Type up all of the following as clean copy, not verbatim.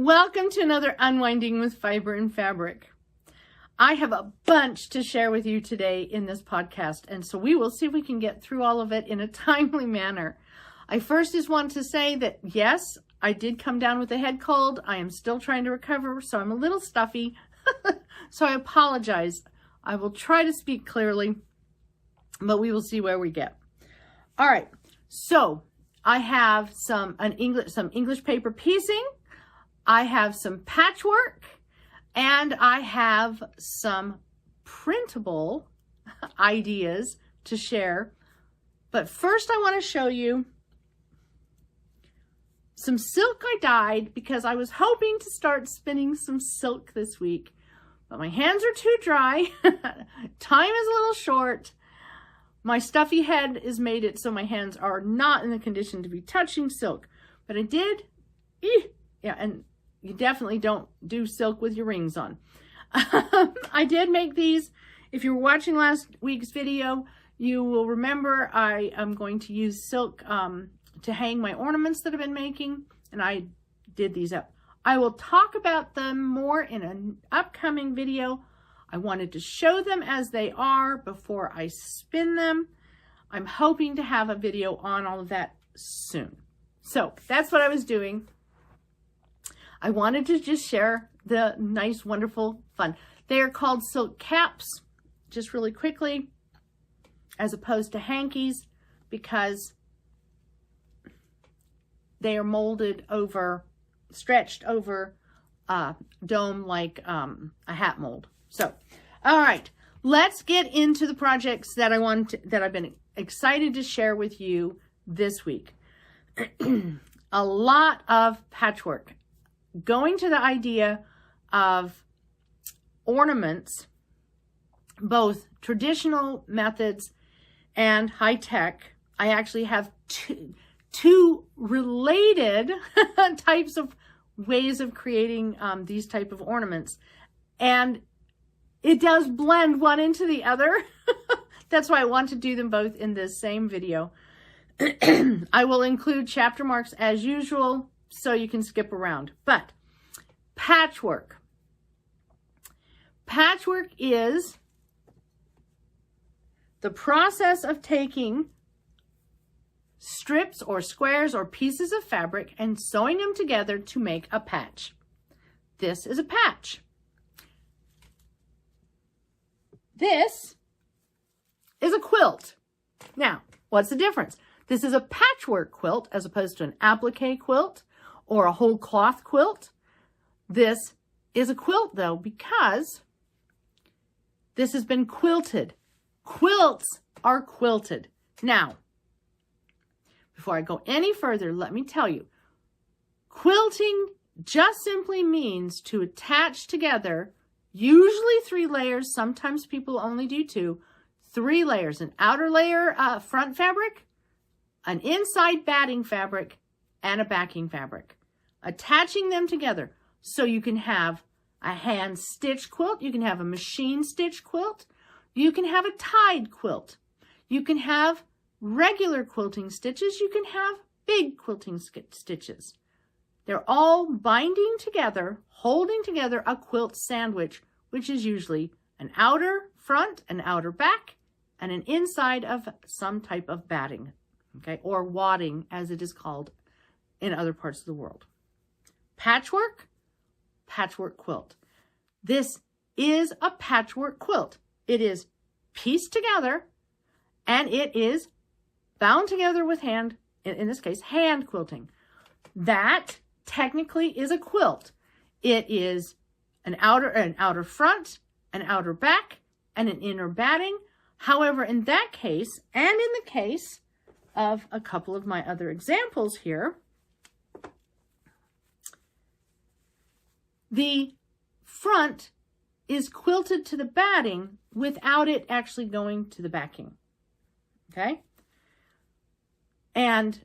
Welcome to another Unwinding with Fiber and Fabric. I have a bunch to share with you today in this podcast, and so we will see if we can get through all of it in a timely manner. I first just want to say that yes, I did come down with a head cold. I am still trying to recover, so I'm a little stuffy. So I apologize. I will try to speak clearly, but we will see where we get. All right, so I have some English paper piecing. I have some patchwork, and I have some printable ideas to share. But first I want to show you some silk I dyed because I was hoping to start spinning some silk this week, but my hands are too dry. Time is a little short. My stuffy head has made it so my hands are not in the condition to be touching silk, but I did. Yeah, and you definitely don't do silk with your rings on. I did make these. If you were watching last week's video, you will remember I am going to use silk to hang my ornaments that I've been making, and I did these up. I will talk about them more in an upcoming video. I wanted to show them as they are before I spin them. I'm hoping to have a video on all of that soon. So that's what I was doing. I wanted to just share the nice, wonderful fun. They are called silk caps, just really quickly, as opposed to hankies, because they are molded over, stretched over a dome like a hat mold. So, all right, let's get into the projects that I've been excited to share with you this week. A lot of patchwork. Going to the idea of ornaments, both traditional methods and high tech. I actually have two related types of ways of creating these type of ornaments, and it does blend one into the other. That's why I want to do them both in this same video. I will include chapter marks as usual, so you can skip around. But patchwork. Patchwork is the process of taking strips or squares or pieces of fabric and sewing them together to make a patch. This is a patch. This is a quilt. Now, what's the difference? This is a patchwork quilt as opposed to an applique quilt or a whole cloth quilt. This is a quilt, though, because this has been quilted. Quilts are quilted. Now, before I go any further, let me tell you, quilting just simply means to attach together, usually 3 layers. Sometimes people only do 2. 3 layers, an outer layer front fabric, an inside batting fabric, and a backing fabric. Attaching them together so you can have a hand stitch quilt, you can have a machine stitch quilt, you can have a tied quilt, you can have regular quilting stitches, you can have big quilting stitches. They're all binding together, holding together a quilt sandwich, which is usually an outer front, an outer back, and an inside of some type of batting, okay, or wadding as it is called in other parts of the world. Patchwork, patchwork quilt. This is a patchwork quilt. It is pieced together and it is bound together with hand, in this case, hand quilting. That technically is a quilt. It is an outer front, an outer back, and an inner batting. However, in that case, and in the case of a couple of my other examples here, the front is quilted to the batting without it actually going to the backing. Okay? And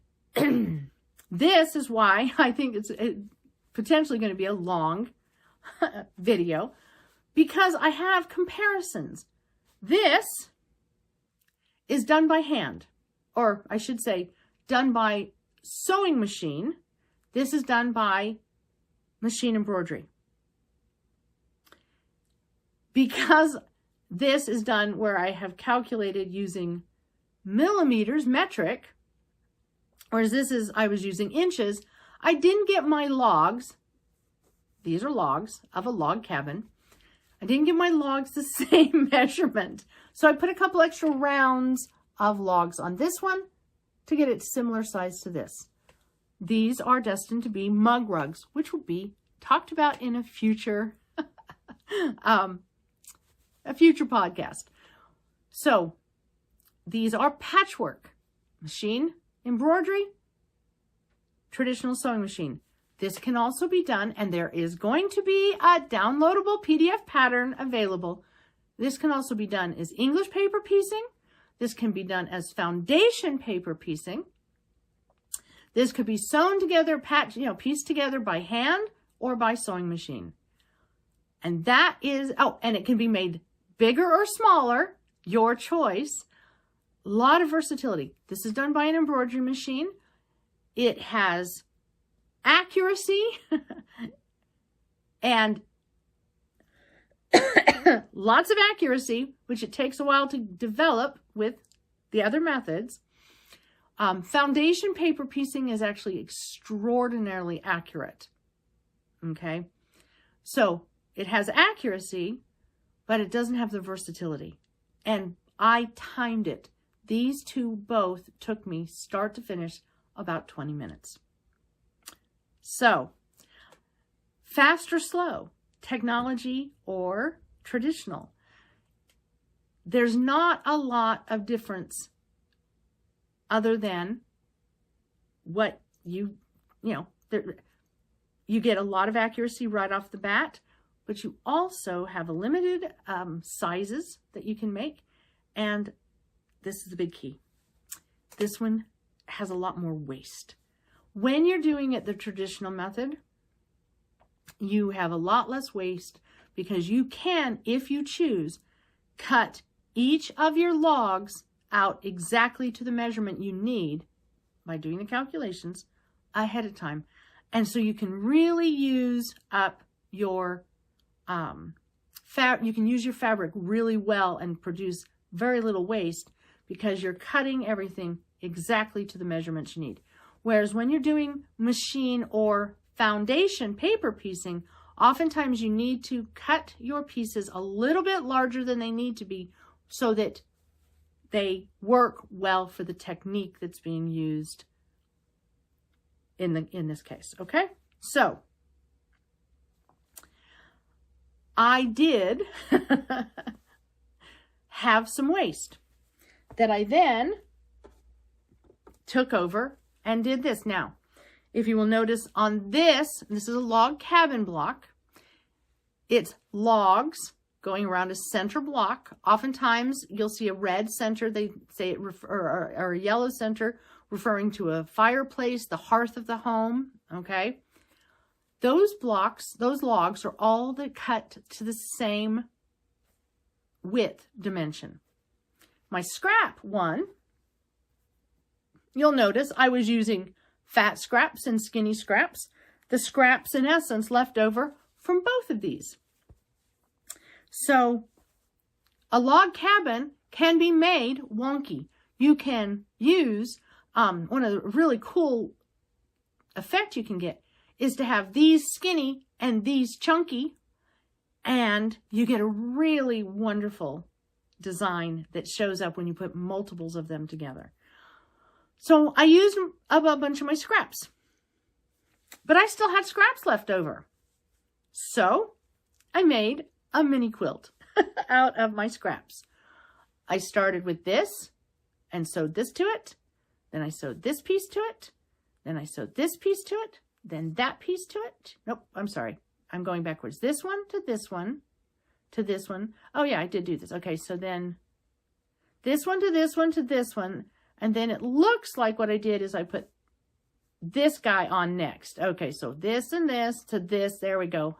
this is why I think it's potentially going to be a long video, because I have comparisons. This is done by hand, or I should say done by sewing machine. This is done by machine embroidery. Because this is done where I have calculated using millimeters, metric, whereas I was using inches, I didn't get my logs. These are logs of a log cabin. I didn't get my logs the same measurement. So I put a couple extra rounds of logs on this one to get it similar size to this. These are destined to be mug rugs, which will be talked about in a future podcast. So these are patchwork, machine embroidery, traditional sewing machine. This can also be done, and there is going to be a downloadable PDF pattern available. This can also be done as English paper piecing. This can be done as foundation paper piecing. This could be sewn together, pieced together by hand or by sewing machine. And that is, and it can be made bigger or smaller, your choice. A lot of versatility. This is done by an embroidery machine. It has accuracy and lots of accuracy, which it takes a while to develop with the other methods. Foundation paper piecing is actually extraordinarily accurate. Okay, so it has accuracy, but it doesn't have the versatility. And I timed it. These two both took me start to finish about 20 minutes. So, fast or slow, technology or traditional. There's not a lot of difference other than what you get a lot of accuracy right off the bat, but you also have a limited sizes that you can make. And this is the big key. This one has a lot more waste. When you're doing it the traditional method, you have a lot less waste because you can, if you choose, cut each of your logs out exactly to the measurement you need by doing the calculations ahead of time. And so you can really use up your you can use your fabric really well and produce very little waste because you're cutting everything exactly to the measurements you need. Whereas when you're doing machine or foundation paper piecing, oftentimes you need to cut your pieces a little bit larger than they need to be so that they work well for the technique that's being used in this case. Okay, so I did have some waste that I then took over and did this. Now, if you will notice on this is a log cabin block. It's logs going around a center block. Oftentimes, you'll see a red center. They say it or a yellow center, referring to a fireplace, the hearth of the home. Okay, those logs are all cut to the same width dimension. My scrap one, you'll notice I was using fat scraps and skinny scraps. The scraps, in essence, left over from both of these. So a log cabin can be made wonky. You can use, one of the really cool effects you can get is to have these skinny and these chunky, and you get a really wonderful design that shows up when you put multiples of them together. So I used up a bunch of my scraps, but I still had scraps left over. So I made a mini quilt out of my scraps. I started with this and sewed this to it. Then I sewed this piece to it. Then I sewed this piece to it. Then that piece to it. Nope, I'm sorry. I'm going backwards. This one to this one to this one. Oh yeah, I did do this. Okay, so then this one to this one to this one. And then it looks like what I did is I put this guy on next. Okay, so this and this to this. There we go.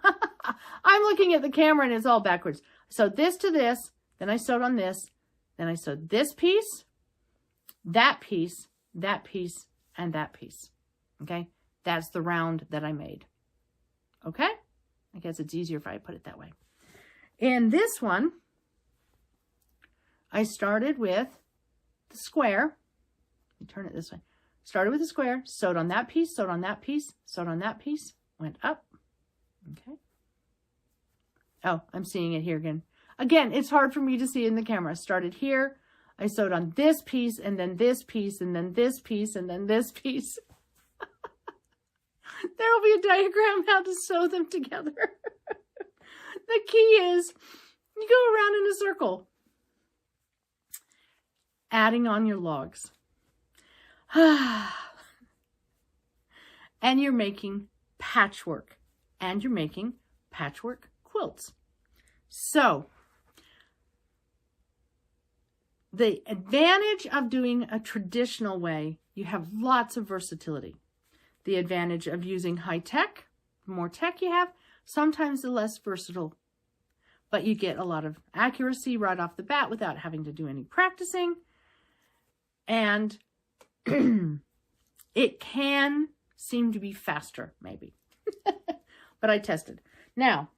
I'm looking at the camera and it's all backwards. So this to this. Then I sewed on this. Then I sewed this piece, that piece, that piece, and that piece. Okay, that's the round that I made. Okay? I guess it's easier if I put it that way. In this one, I started with the square. Let me turn it this way. Started with the square, sewed on that piece, sewed on that piece, sewed on that piece, went up. Okay. Oh, I'm seeing it here again. Again, it's hard for me to see in the camera. Started here. I sewed on this piece, and then this piece, and then this piece, and then this piece. There will be a diagram how to sew them together. The key is you go around in a circle, adding on your logs. And you're making patchwork, and you're making patchwork quilts. So the advantage of doing a traditional way, you have lots of versatility. The advantage of using high tech, the more tech you have, sometimes the less versatile, but you get a lot of accuracy right off the bat without having to do any practicing. And it can seem to be faster, maybe, but I tested. Now,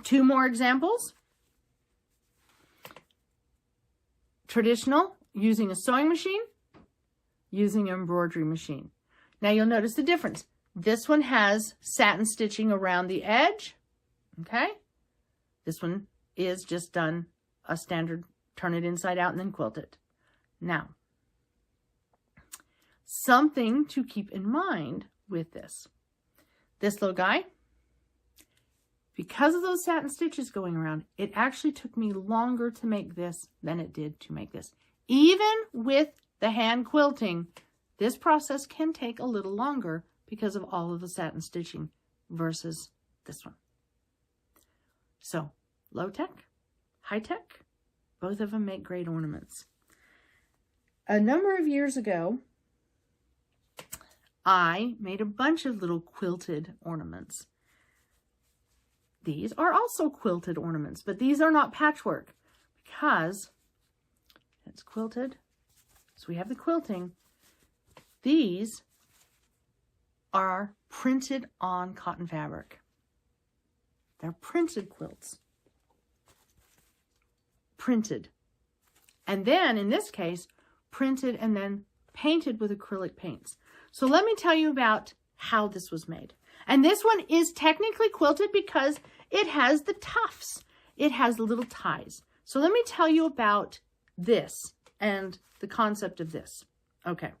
2 more examples. Traditional, using a sewing machine, using an embroidery machine. Now you'll notice the difference. This one has satin stitching around the edge, okay? This one is just done a standard, turn it inside out and then quilt it. Now, something to keep in mind with this little guy, because of those satin stitches going around, it actually took me longer to make this than it did to make this. Even with the hand quilting, this process can take a little longer because of all of the satin stitching versus this one. So, low tech, high tech, both of them make great ornaments. A number of years ago, I made a bunch of little quilted ornaments. These are also quilted ornaments, but these are not patchwork because it's quilted. So we have the quilting. These are printed on cotton fabric. They're printed quilts. Printed. And then, in this case, printed and then painted with acrylic paints. So let me tell you about how this was made. And this one is technically quilted because it has the tufts. It has the little ties. So let me tell you about this and the concept of this. Okay.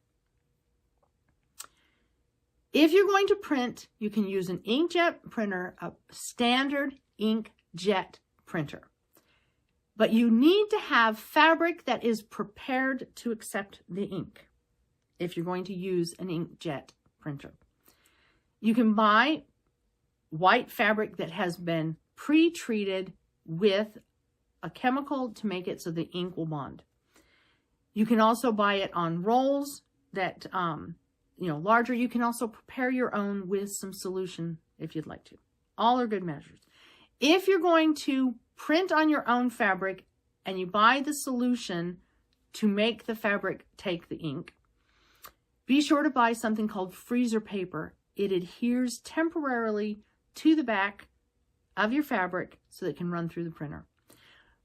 If you're going to print, you can use an inkjet printer, a standard inkjet printer. But you need to have fabric that is prepared to accept the ink if you're going to use an inkjet printer. You can buy white fabric that has been pre-treated with a chemical to make it so the ink will bond. You can also buy it on rolls that, larger. You can also prepare your own with some solution if you'd like to. All are good measures. If you're going to print on your own fabric and you buy the solution to make the fabric take the ink, be sure to buy something called freezer paper. It adheres temporarily to the back of your fabric so that it can run through the printer.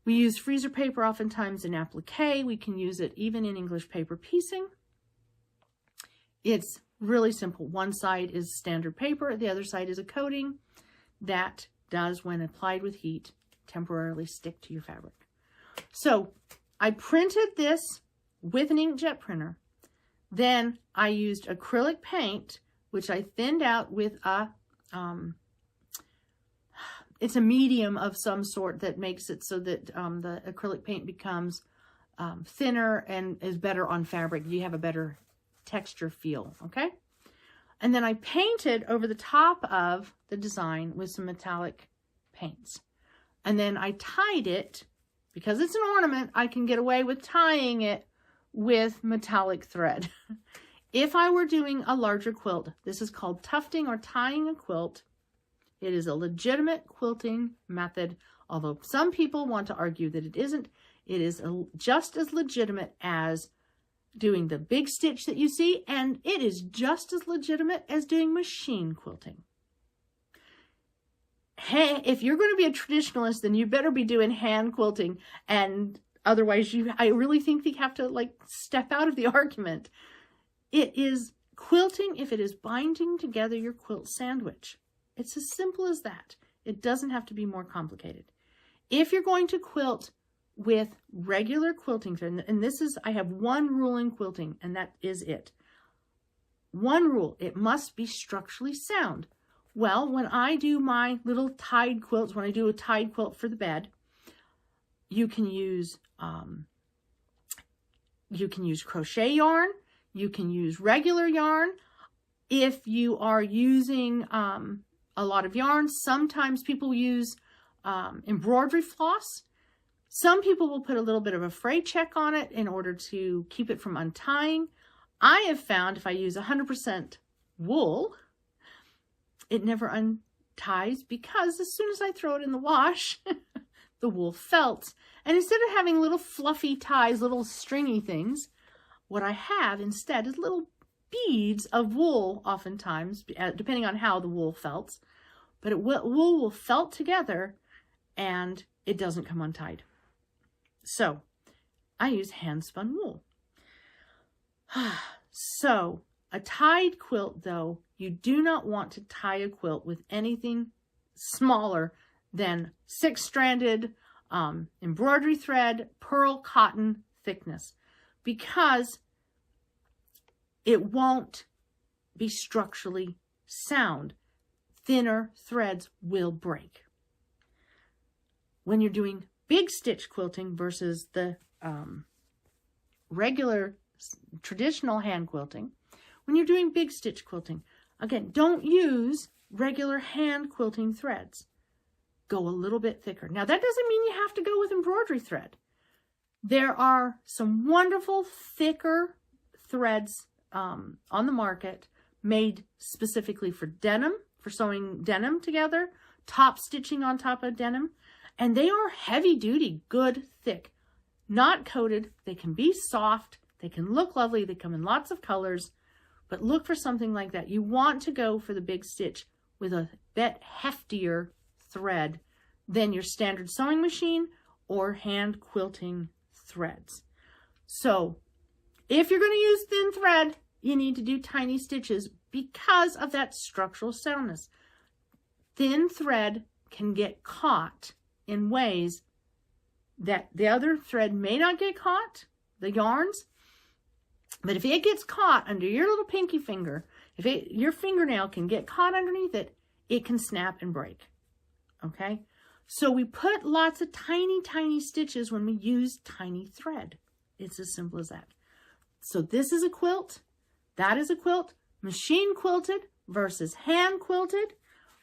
We use freezer paper oftentimes in applique. We can use it even in English paper piecing. It's really simple. One side is standard paper, the other side is a coating that does, when applied with heat, temporarily stick to your fabric. So I printed this with an inkjet printer. Then I used acrylic paint, which I thinned out with it's a medium of some sort that makes it so that the acrylic paint becomes thinner and is better on fabric. You have a better texture feel, okay? And then I painted over the top of the design with some metallic paints. And then I tied it, because it's an ornament, I can get away with tying it with metallic thread. If I were doing a larger quilt, this is called tufting or tying a quilt. It is a legitimate quilting method, although some people want to argue that it isn't. It is just as legitimate as doing the big stitch that you see, and it is just as legitimate as doing machine quilting. if you're going to be a traditionalist, then you better be doing hand quilting, and otherwise I really think you have to like step out of the argument. It is quilting if it is binding together your quilt sandwich. It's as simple as that. It doesn't have to be more complicated. If you're going to quilt with regular quilting thread, and I have one rule in quilting, and that is it. One rule, it must be structurally sound. Well, when I do my little tied quilts, when I do a tied quilt for the bed, you can use crochet yarn, you can use regular yarn. If you are using a lot of yarn, sometimes people use embroidery floss. Some people will put a little bit of a fray check on it in order to keep it from untying. I have found if I use 100% wool, it never unties, because as soon as I throw it in the wash, the wool felts. And instead of having little fluffy ties, little stringy things, what I have instead is little beads of wool, oftentimes, depending on how the wool felts. But wool will felt together and it doesn't come untied. So I use hand spun wool. So a tied quilt, though, you do not want to tie a quilt with anything smaller than 6-stranded embroidery thread, pearl cotton thickness, because it won't be structurally sound. Thinner threads will break. When you're doing big stitch quilting versus the regular traditional hand quilting, when you're doing big stitch quilting, again, don't use regular hand quilting threads. Go a little bit thicker. Now, that doesn't mean you have to go with embroidery thread. There are some wonderful thicker threads on the market made specifically for denim, for sewing denim together, top stitching on top of denim. And they are heavy duty, good, thick, not coated. They can be soft. They can look lovely. They come in lots of colors, but look for something like that. You want to go for the big stitch with a bit heftier thread than your standard sewing machine or hand quilting threads. So if you're going to use thin thread, you need to do tiny stitches because of that structural soundness. Thin thread can get caught in ways that the other thread may not get caught, the yarns. But if it gets caught under your little pinky finger, your fingernail can get caught underneath it, it can snap and break. Okay? So we put lots of tiny, tiny stitches when we use tiny thread. It's as simple as that. So this is a quilt. That is a quilt. Machine quilted versus hand quilted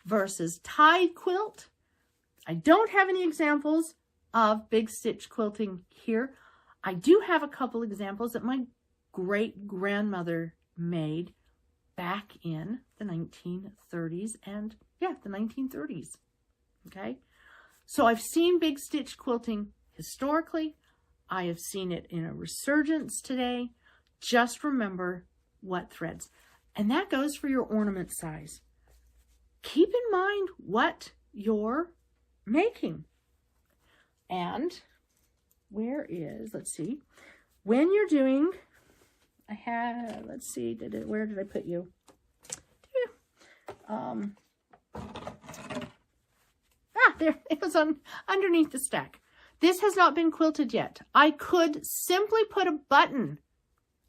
versus tied quilt. I don't have any examples of big stitch quilting here. I do have a couple examples that my great-grandmother made back in the 1930s and the 1930s. Okay, so I've seen big stitch quilting historically. I have seen it in a resurgence today. Just remember what threads, and that goes for your ornament size. Keep in mind what you're making. And let's see, when you're doing, where did I put you? There, it was underneath the stack. This has not been quilted yet. I could simply put a button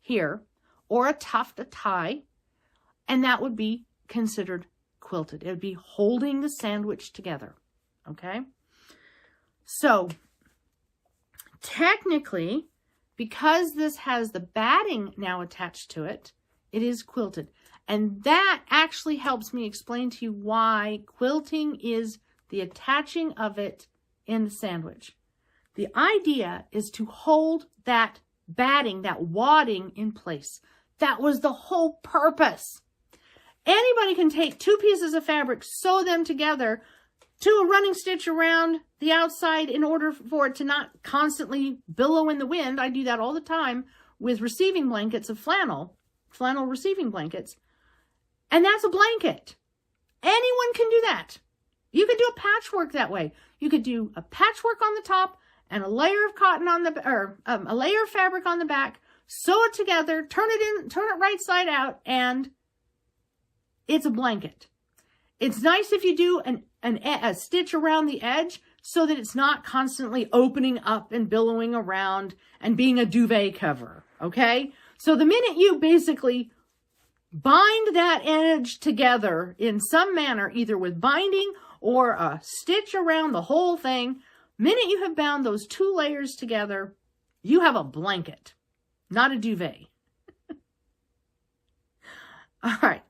here or a tuft, a tie, and that would be considered quilted. It would be holding the sandwich together. Okay? So, technically, because this has the batting now attached to it, it is quilted. And that actually helps me explain to you why quilting is the attaching of it in the sandwich. The idea is to hold that batting, that wadding in place. That was the whole purpose. Anybody can take two pieces of fabric, sew them together to a running stitch around the outside in order for it to not constantly billow in the wind. I do that all the time with receiving blankets of flannel receiving blankets. And that's a blanket. Anyone can do that. You could do a patchwork that way. You could do a patchwork on the top and a layer of cotton on the, or a layer of fabric on the back, sew it together, turn it right side out, and it's a blanket. It's nice if you do a stitch around the edge so that it's not constantly opening up and billowing around and being a duvet cover, okay? So the minute you basically bind that edge together in some manner, either with binding or a stitch around the whole thing, minute you have bound those two layers together, you have a blanket, not a duvet. All right.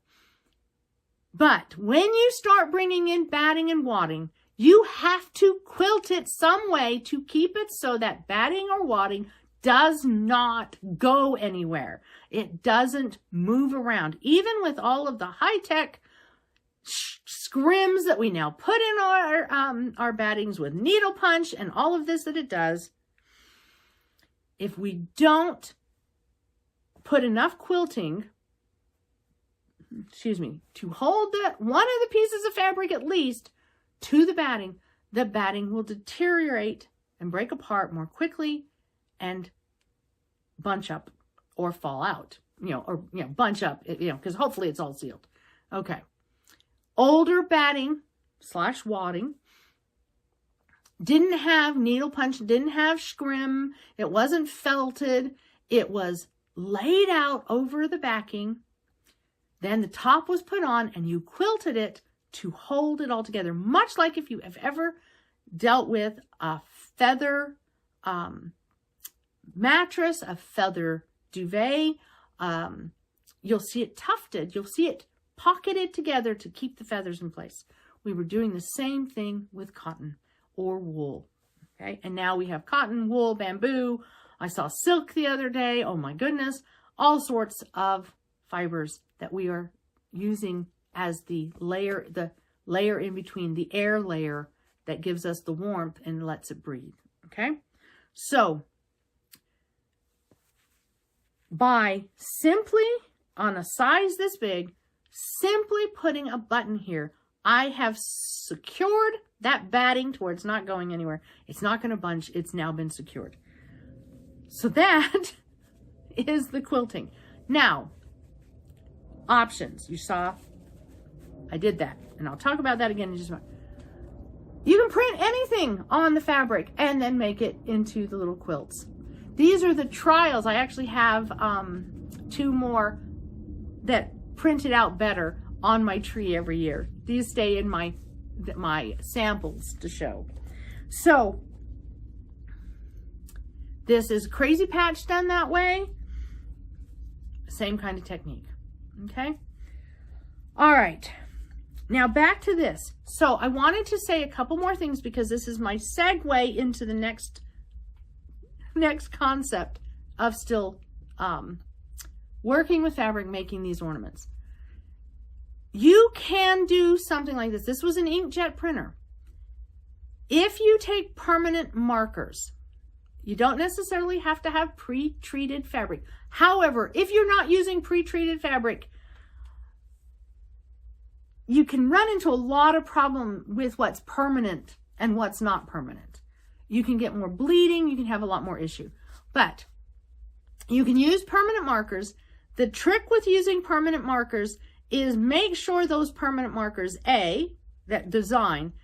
But when you start bringing in batting and wadding, you have to quilt it some way to keep it so that batting or wadding does not go anywhere. It doesn't move around. Even with all of the high-tech scrims that we now put in our battings with needle punch and all of this that it does, if we don't put enough quilting, to hold one of the pieces of fabric at least to the batting will deteriorate and break apart more quickly and bunch up or fall out, bunch up, because hopefully it's all sealed. Okay. Older batting / wadding didn't have needle punch, didn't have scrim. It wasn't felted. It was laid out over the backing. Then the top was put on and you quilted it to hold it all together. Much like if you have ever dealt with a feather mattress, a feather duvet, you'll see it tufted. You'll see it pocketed together to keep the feathers in place. We were doing the same thing with cotton or wool. Okay, and now we have cotton, wool, bamboo. I saw silk the other day. Oh my goodness. All sorts of fibers that we are using as the layer in between, the air layer that gives us the warmth and lets it breathe. Okay, so by simply, on a size this big, simply putting a button here, I have secured that batting to where it's not going anywhere. It's not going to bunch. It's now been secured. So that is the quilting. Now, options. You saw I did that, and I'll talk about that again in just a moment. You can print anything on the fabric and then make it into the little quilts. These are the trials. I actually have 2 more that printed out better on my tree every year. These stay in my samples to show. So this is crazy patch done that way. Same kind of technique. Okay. All right. Now back to this. So I wanted to say a couple more things because this is my segue into the next concept of still working with fabric, making these ornaments. You can do something like this. This was an inkjet printer. If you take permanent markers, you don't necessarily have to have pre-treated fabric. However, if you're not using pre-treated fabric, you can run into a lot of problem with what's permanent and what's not permanent. You can get more bleeding. You can have a lot more issue. But you can use permanent markers. The trick with using permanent markers is make sure those permanent markers, that design,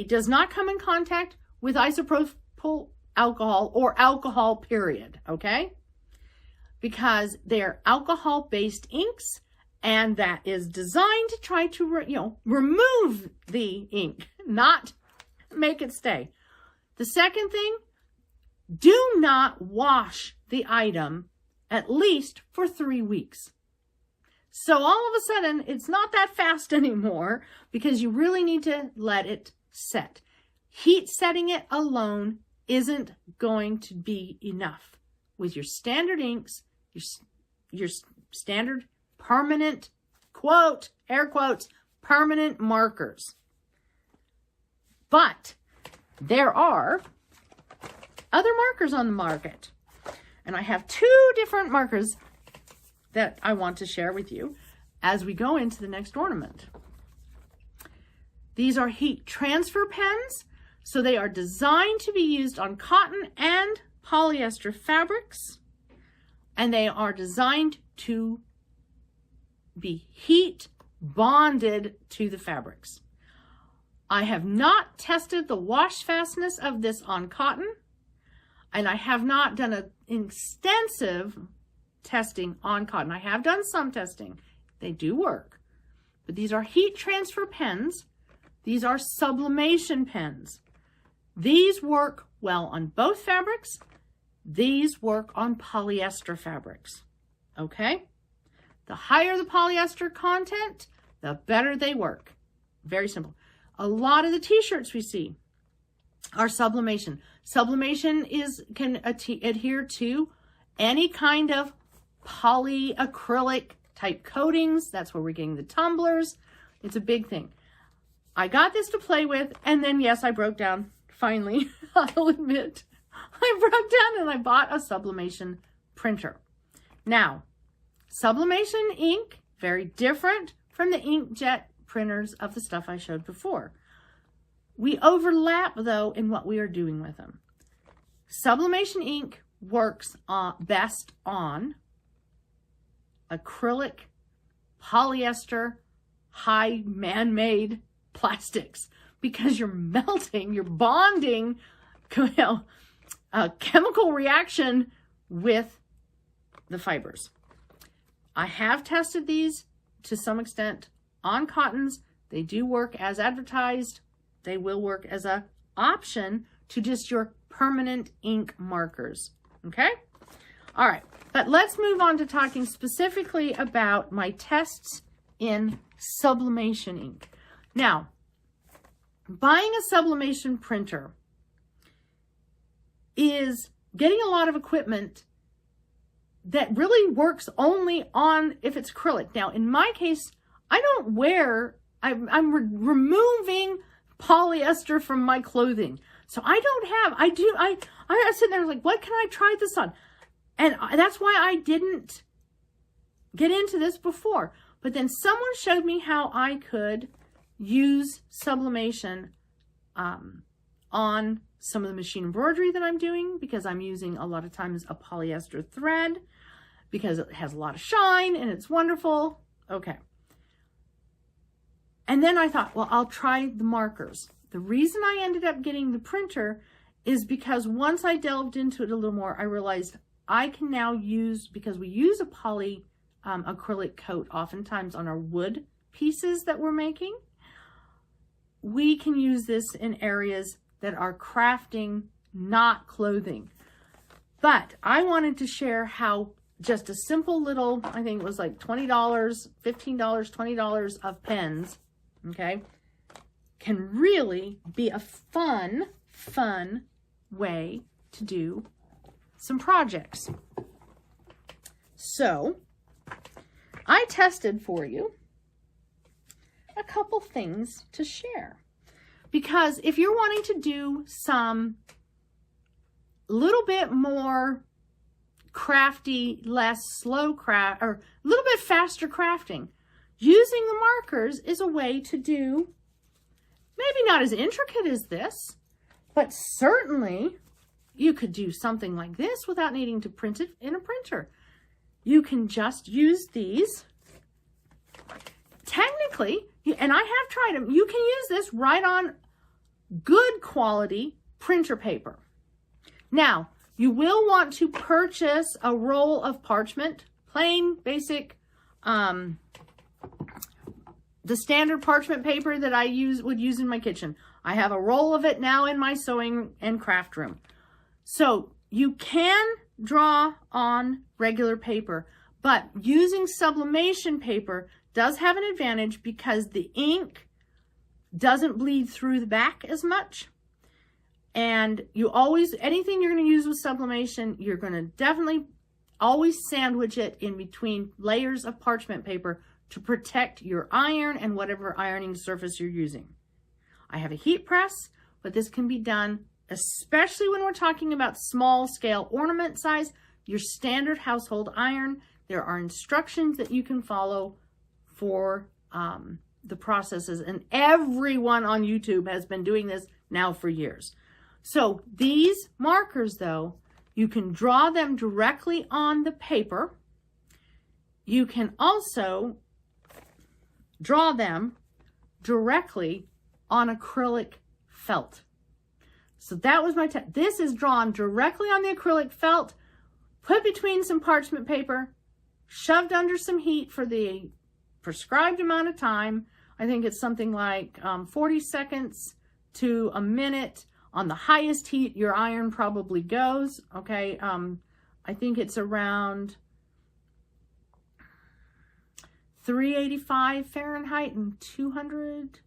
does not come in contact with isopropyl alcohol or alcohol, period, okay? Because they're alcohol-based inks, and that is designed to try to, remove the ink, not make it stay. The second thing, do not wash the item at least for 3 weeks. So all of a sudden, it's not that fast anymore because you really need to let it set. Heat setting it alone isn't going to be enough. With your standard inks, your standard permanent, quote, air quotes, permanent markers. But there are other markers on the market. And I have 2 different markers that I want to share with you as we go into the next ornament. These are heat transfer pens, so they are designed to be used on cotton and polyester fabrics, and they are designed to be heat bonded to the fabrics. I have not tested the wash fastness of this on cotton, and I have not done an extensive testing on cotton. I have done some testing. They do work. But these are heat transfer pens. These are sublimation pens. These work well on both fabrics. These work on polyester fabrics. Okay? The higher the polyester content, the better they work. Very simple. A lot of the t-shirts we see are sublimation. Sublimation can adhere to any kind of polyacrylic type coatings. That's where we're getting the tumblers. It's a big thing. I got this to play with, and then yes, I broke down. Finally, I'll admit, I broke down and I bought a sublimation printer. Now, sublimation ink, very different from the inkjet printers of the stuff I showed before. We overlap, though, in what we are doing with them. Sublimation ink works best on acrylic, polyester, high man-made plastics, because you're melting, you're bonding a chemical reaction with the fibers. I have tested these to some extent on cottons. They do work as advertised. They will work as an option to just your permanent ink markers. Okay? All right, but let's move on to talking specifically about my tests in sublimation ink. Now, buying a sublimation printer is getting a lot of equipment that really works only on if it's acrylic. Now, in my case, I don't wear, I'm removing polyester from my clothing. So I don't have, I was sitting there like, what can I try this on? And that's why I didn't get into this before. But then someone showed me how I could use sublimation on some of the machine embroidery that I'm doing, because I'm using a lot of times a polyester thread because it has a lot of shine and it's wonderful. Okay. And then I thought, well, I'll try the markers. The reason I ended up getting the printer is because once I delved into it a little more, I realized I can now use, because we use a poly acrylic coat oftentimes on our wood pieces that we're making, we can use this in areas that are crafting, not clothing. But I wanted to share how just a simple little, I think it was like $20, $15, $20 of pens, okay, can really be a fun way to do some projects. So I tested for you a couple things to share, because if you're wanting to do some little bit more crafty, less slow craft, or a little bit faster crafting, using the markers is a way to do, maybe not as intricate as this, but certainly you could do something like this without needing to print it in a printer. You can just use these. Technically, and I have tried them, you can use this right on good quality printer paper. Now, you will want to purchase a roll of parchment, plain, basic, the standard parchment paper that I would use in my kitchen. I have a roll of it now in my sewing and craft room. So you can draw on regular paper, but using sublimation paper does have an advantage because the ink doesn't bleed through the back as much. And you always, anything you're going to use with sublimation, you're going to definitely always sandwich it in between layers of parchment paper to protect your iron and whatever ironing surface you're using. I have a heat press, but this can be done, especially when we're talking about small scale ornament size, your standard household iron. There are instructions that you can follow for the processes, and everyone on YouTube has been doing this now for years. So these markers, though, you can draw them directly on the paper. You can also draw them directly on acrylic felt. So that was my test. This is drawn directly on the acrylic felt, put between some parchment paper, shoved under some heat for the prescribed amount of time. I think it's something like 40 seconds to a minute. On the highest heat your iron probably goes, okay? I think it's around 385 Fahrenheit and 200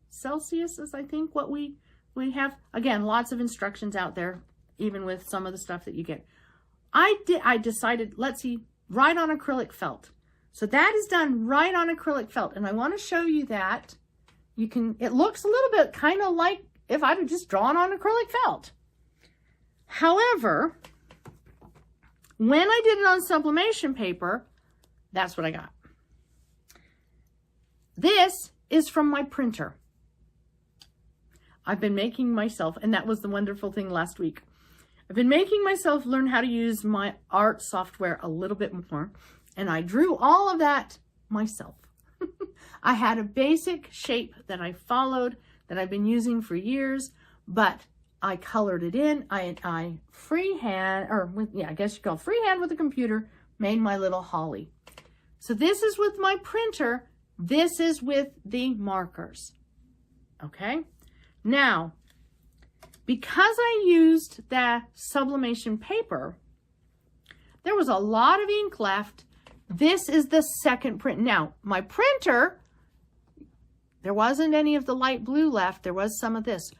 Celsius is, I think, what we have. Again, lots of instructions out there, even with some of the stuff that you get. I decided, let's see, right on acrylic felt. So that is done right on acrylic felt. And I want to show you that. It looks a little bit kind of like if I'd have just drawn on acrylic felt. However, when I did it on sublimation paper, that's what I got. This is from my printer. I've been making myself, and that was the wonderful thing last week, I've been making myself learn how to use my art software a little bit more, and I drew all of that myself. I had a basic shape that I followed that I've been using for years, but I colored it in. I freehand, or I guess you call freehand with a computer, made my little holly. So this is with my printer. This is with the markers. Okay? Now, because I used the sublimation paper, there was a lot of ink left. This is the second print. Now, my printer, there wasn't any of the light blue left. There was some of this.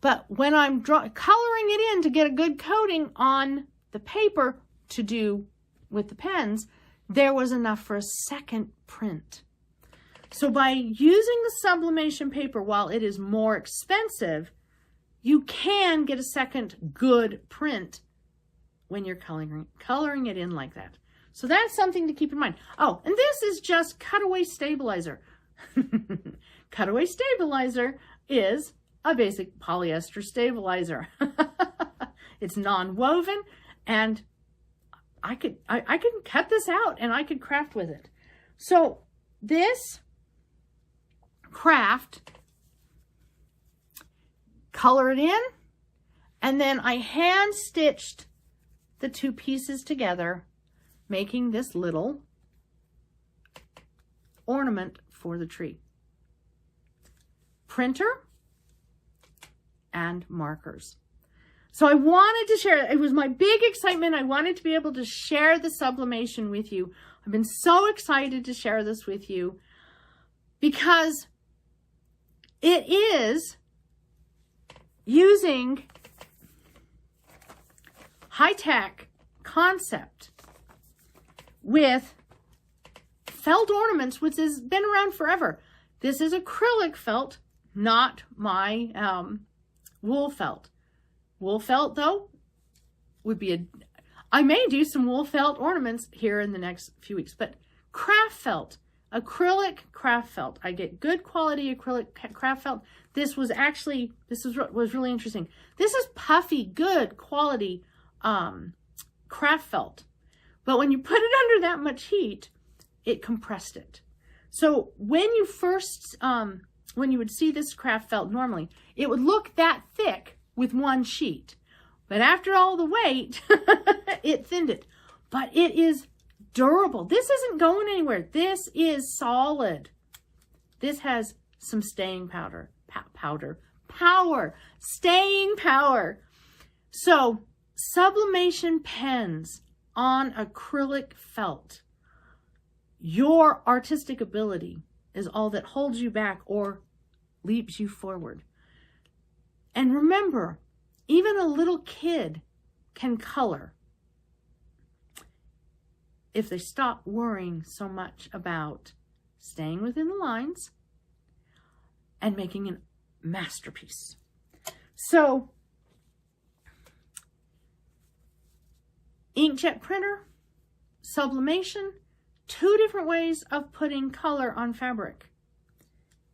But when I'm coloring it in to get a good coating on the paper to do with the pens, there was enough for a second print. So by using the sublimation paper, while it is more expensive, you can get a second good print when you're coloring it in like that. So that's something to keep in mind. Oh, and this is just Cutaway Stabilizer. Cutaway Stabilizer is a basic polyester stabilizer. It's non-woven, and I could cut this out and I could craft with it. So this craft, color it in, and then I hand stitched the two pieces together, making this little ornament for the tree. Printer and markers. So I wanted to share, it was my big excitement. I wanted to be able to share the sublimation with you. I've been so excited to share this with you because it is using high-tech concept with felt ornaments, which has been around forever. This is acrylic felt, not my wool felt. Wool felt, though, would be I may do some wool felt ornaments here in the next few weeks, but craft felt, acrylic craft felt. I get good quality acrylic craft felt. This was really interesting. This is puffy, good quality craft felt. But when you put it under that much heat, it compressed it. So when you first, when you would see this craft felt normally, it would look that thick with one sheet. But after all the weight, it thinned it. But it is durable. This isn't going anywhere. This is solid. This has some staying power. Staying power. So sublimation pens on acrylic felt. Your artistic ability is all that holds you back or leaps you forward. And remember, even a little kid can color if they stop worrying so much about staying within the lines and making a masterpiece. So, inkjet printer, sublimation, two different ways of putting color on fabric.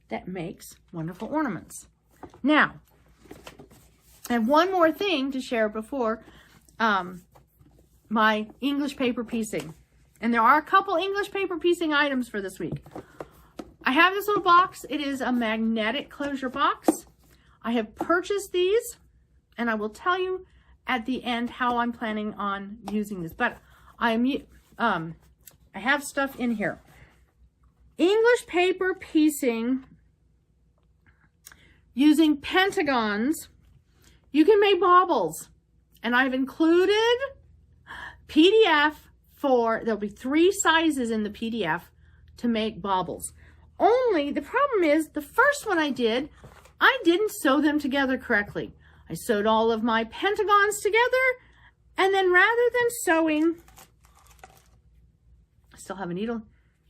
that makes wonderful ornaments. Now, I have one more thing to share before my English paper piecing. And there are a couple English paper piecing items for this week. I have this little box. It is a magnetic closure box. I have purchased these, and I will tell you at the end how I'm planning on using this. But I have stuff in here. English paper piecing using pentagons. You can make baubles, and I've included PDF there'll be 3 sizes in the PDF to make baubles. Only the problem is the first one I didn't sew them together correctly. I sewed all of my pentagons together, and then rather than sewing, I still have a needle.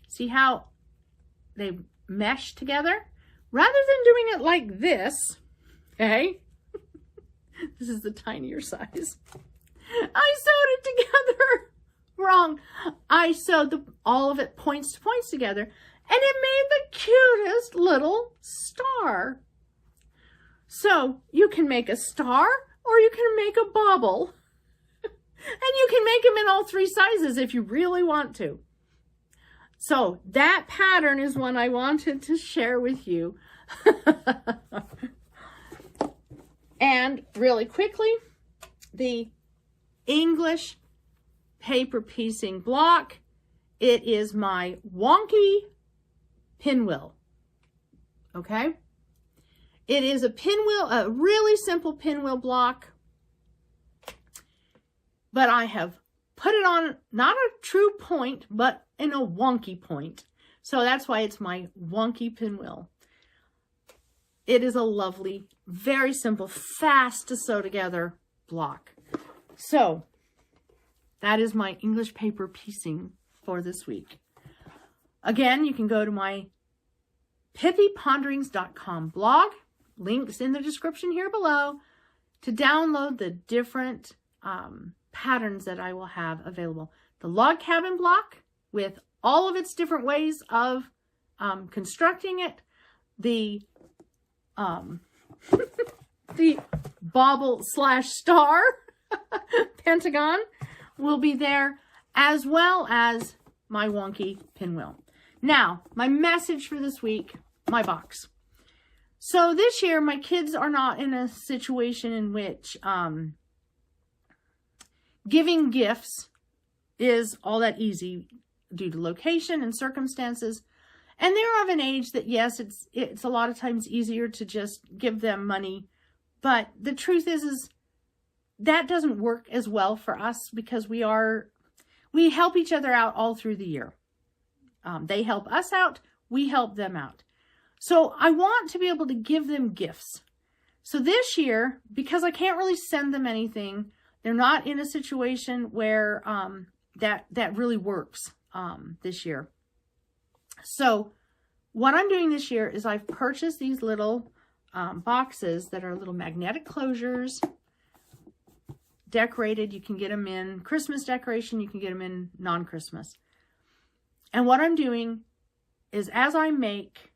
See how they mesh together? Rather than doing it like this, okay? This is the tinier size. I sewed it together wrong. I sewed all of it points to points together, and it made the cutest little star. So you can make a star, or you can make a bauble, and you can make them in all 3 sizes if you really want to. So that pattern is one I wanted to share with you. And really quickly, the English paper piecing block. It is my wonky pinwheel. Okay? It is a pinwheel, a really simple pinwheel block. But I have put it on not a true point, but in a wonky point. So that's why it's my wonky pinwheel. It is a lovely, very simple, fast to sew together block. So that is my English paper piecing for this week. Again, you can go to my pithyponderings.com blog, links in the description here below, to download the different patterns that I will have available. The log cabin block with all of its different ways of constructing it, the the bauble / star pentagon will be there, as well as my wonky pinwheel. Now, my message for this week, my box. So this year, my kids are not in a situation in which giving gifts is all that easy due to location and circumstances. And they're of an age that, yes, it's a lot of times easier to just give them money. But the truth is that doesn't work as well for us, because we help each other out all through the year. They help us out, we help them out. So I want to be able to give them gifts. So this year, because I can't really send them anything, they're not in a situation where that really works this year. So what I'm doing this year is I've purchased these little boxes that are little magnetic closures, decorated. You can get them in Christmas decoration. You can get them in non-Christmas. And what I'm doing is, as I make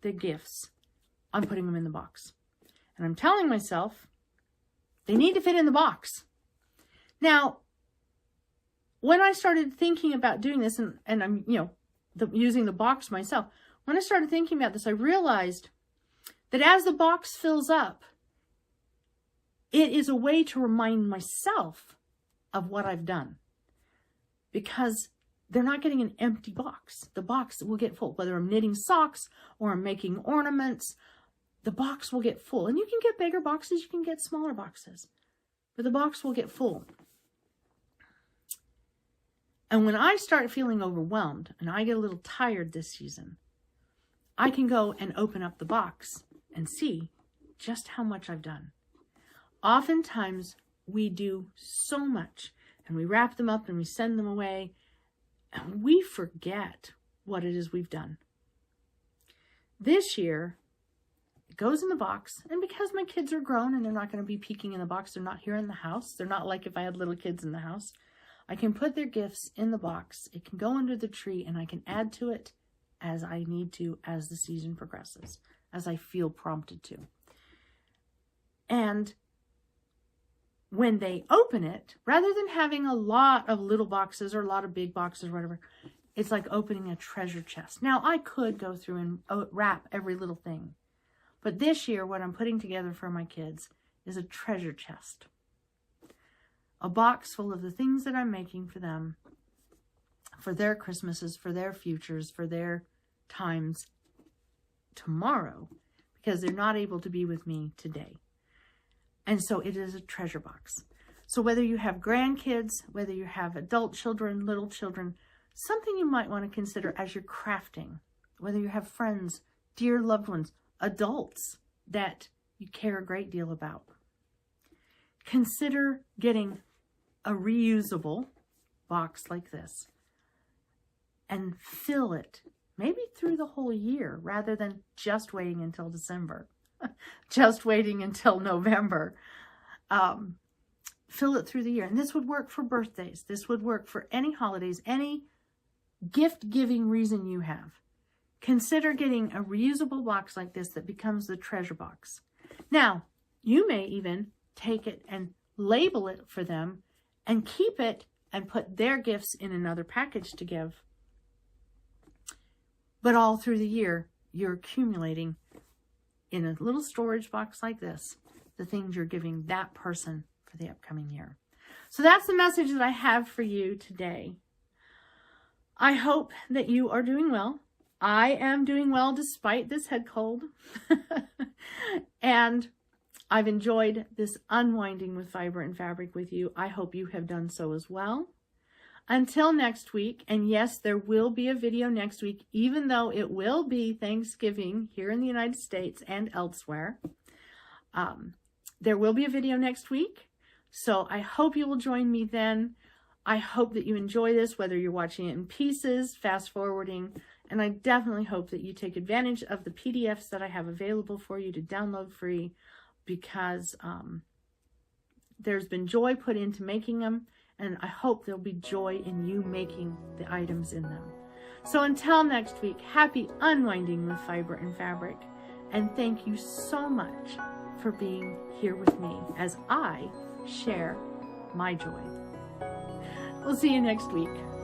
the gifts, I'm putting them in the box. And I'm telling myself they need to fit in the box. Now, when I started thinking about doing this, and I'm, using the box myself, when I started thinking about this, I realized that as the box fills up, it is a way to remind myself of what I've done, because they're not getting an empty box. The box will get full. Whether I'm knitting socks or I'm making ornaments, the box will get full. And you can get bigger boxes, you can get smaller boxes, but the box will get full. And when I start feeling overwhelmed and I get a little tired this season, I can go and open up the box and see just how much I've done. Oftentimes we do so much and we wrap them up and we send them away, and we forget what it is we've done. This year, it goes in the box, and because my kids are grown and they're not going to be peeking in the box, they're not here in the house. They're not like if I had little kids in the house. I can put their gifts in the box. It can go under the tree, and I can add to it as I need to as the season progresses, as I feel prompted to. And when they open it, rather than having a lot of little boxes or a lot of big boxes or whatever, it's like opening a treasure chest. Now, I could go through and wrap every little thing. But this year, what I'm putting together for my kids is a treasure chest. A box full of the things that I'm making for them, for their Christmases, for their futures, for their times tomorrow, because they're not able to be with me today. And so it is a treasure box. So whether you have grandkids, whether you have adult children, little children, something you might want to consider as you're crafting, whether you have friends, dear loved ones, adults that you care a great deal about, consider getting a reusable box like this and fill it maybe through the whole year rather than just waiting until December, just waiting until November. Fill it through the year. And this would work for birthdays. This would work for any holidays, any gift-giving reason you have. Consider getting a reusable box like this that becomes the treasure box. Now, you may even take it and label it for them and keep it and put their gifts in another package to give. But all through the year, you're accumulating in a little storage box like this, the things you're giving that person for the upcoming year. So that's the message that I have for you today. I hope that you are doing well. I am doing well despite this head cold. And I've enjoyed this unwinding with Vibrant Fabric with you. I hope you have done so as well. Until next week, and yes, there will be a video next week, even though it will be Thanksgiving here in the United States and elsewhere. There will be a video next week, so I hope you will join me then. I hope that you enjoy this, whether you're watching it in pieces, fast forwarding, and I definitely hope that you take advantage of the PDFs that I have available for you to download free, because there's been joy put into making them, and I hope there'll be joy in you making the items in them. So until next week, happy unwinding with Fiber and Fabric, and thank you so much for being here with me as I share my joy. We'll see you next week.